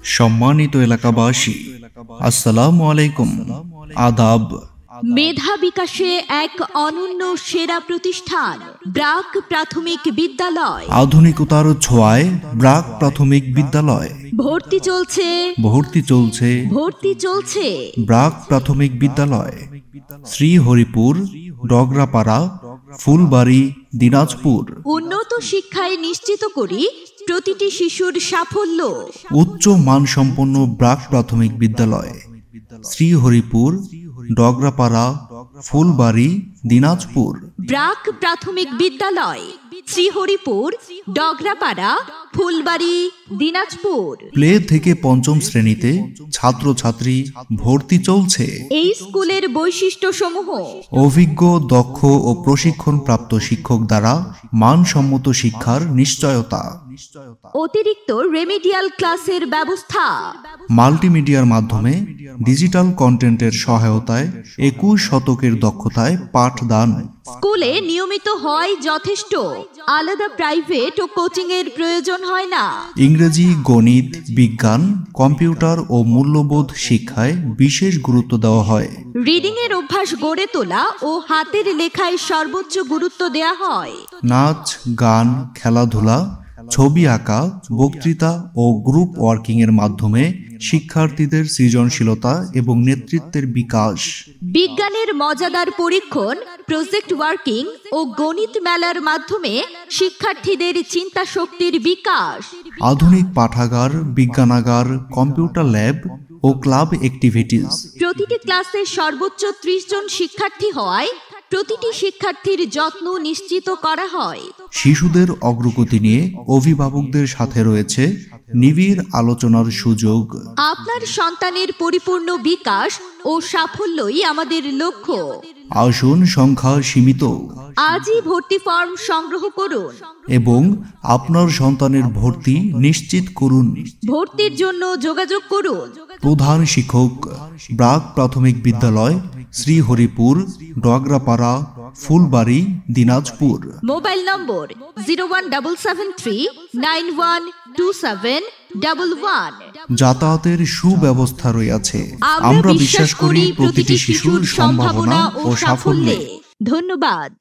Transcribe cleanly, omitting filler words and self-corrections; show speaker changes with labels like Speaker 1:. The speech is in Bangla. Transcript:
Speaker 1: সম্মানিত এলাকাবাসী, আসসালামু আলাইকুম, আদাব।
Speaker 2: মেধা বিকাশে এক অনন্য সেরা প্রতিষ্ঠান ব্রাক প্রাথমিক বিদ্যালয়।
Speaker 1: আধুনিকতার ছোঁয়ায় ব্রাক প্রাথমিক বিদ্যালয়।
Speaker 2: ভর্তি চলছে
Speaker 1: ভর্তি চলছে ব্রাক প্রাথমিক বিদ্যালয়, শ্রীহরিপুর, ডগরাপাড়া, ফুলবাড়ি, দিনাজপুর।
Speaker 2: উন্নত শিক্ষায় নিশ্চিত করি প্রতিটি শিশুর সাফল্য।
Speaker 1: উচ্চ মানসম্পন্ন ব্রাক প্রাথমিক বিদ্যালয়, শ্রীহরিপুর, ডগরাপাড়া, ফুলবাড়ি, দিনাজপুর।
Speaker 2: ব্রাক প্রাথমিক বিদ্যালয়, শ্রীহরিপুর, ডগরাপাড়া, ফুলবাড়ি, দিনাজপুর।
Speaker 1: প্লে থেকে পঞ্চম শ্রেণীতে ছাত্রছাত্রী ভর্তি চলছে।
Speaker 2: এই স্কুলের বৈশিষ্ট্য সমূহ:
Speaker 1: অভিজ্ঞ, দক্ষ ও প্রশিক্ষণপ্রাপ্ত শিক্ষক দ্বারা মানসম্মত শিক্ষার নিশ্চয়তা।
Speaker 2: অতিরিক্ত রেমিডিয়াল ক্লাসের ব্যবস্থা।
Speaker 1: মাল্টিমিডিয়ার মাধ্যমে ডিজিটাল কন্টেন্টের সহায়তায় 21 শতকের দক্ষতায় পাঠদান।
Speaker 2: স্কুলে নিয়মিত হয় যথেষ্ট, আলাদা প্রাইভেট ও কোচিং এর প্রয়োজন হয় না।
Speaker 1: ইংরেজি, গণিত, বিজ্ঞান, কম্পিউটার ও মূল্যবোধ শিক্ষায় বিশেষ গুরুত্ব দেওয়া হয়।
Speaker 2: রিডিং এর অভ্যাস গড়ে তোলা ও হাতের লেখায় সর্বোচ্চ গুরুত্ব দেওয়া হয়।
Speaker 1: নাচ, গান, খেলাধুলা, ছবি আঁকা, বক্তৃতা ও গ্রুপ ওয়ার্কিং এর মাধ্যমে শিক্ষার্থীদের সৃজনশীলতা এবং নেতৃত্বের বিকাশ।
Speaker 2: বিজ্ঞানের মজাদার পরীক্ষণ, প্রজেক্ট ওয়ার্কিং ও গণিত মেলার মাধ্যমে শিক্ষার্থীদের চিন্তা শক্তির বিকাশ।
Speaker 1: আধুনিক পাঠাগার, বিজ্ঞানাগার, কম্পিউটার ল্যাব ও ক্লাব অ্যাক্টিভিটিস।
Speaker 2: প্রতিটি ক্লাসে সর্বোচ্চ 30 জন শিক্ষার্থী হওয়ায় প্রতিটি শিক্ষার্থীর যত্ন নিশ্চিত করা হয়।
Speaker 1: শিশুদের অগ্রগতি নিয়ে অভিভাবকদের সাথে রয়েছে নিবিড় আলোচনার সুযোগ।
Speaker 2: আপনার সন্তানের পরিপূর্ণ বিকাশ ও সাফল্যই আমাদের লক্ষ্য।
Speaker 1: আসন সংখ্যা সীমিত।
Speaker 2: আজই ভর্তি ফর্ম সংগ্রহ করুন
Speaker 1: এবং আপনার সন্তানের ভর্তি নিশ্চিত করুন।
Speaker 2: ভর্তির জন্য যোগাযোগ করুন।
Speaker 1: প্রধান শিক্ষক, ব্রাক প্রাথমিক বিদ্যালয়, শ্রীহরিপুর, ডগরাপাড়া, ফুলবাড়ি, দিনাজপুর।
Speaker 2: Mobile number 01739127111।
Speaker 1: যাতায়াতের সুব্যবস্থা রয়েছে। আমরা বিশ্বাস করি প্রতিটি শিশুর সম্ভাবনা ও সাফল্যে।
Speaker 2: ধন্যবাদ।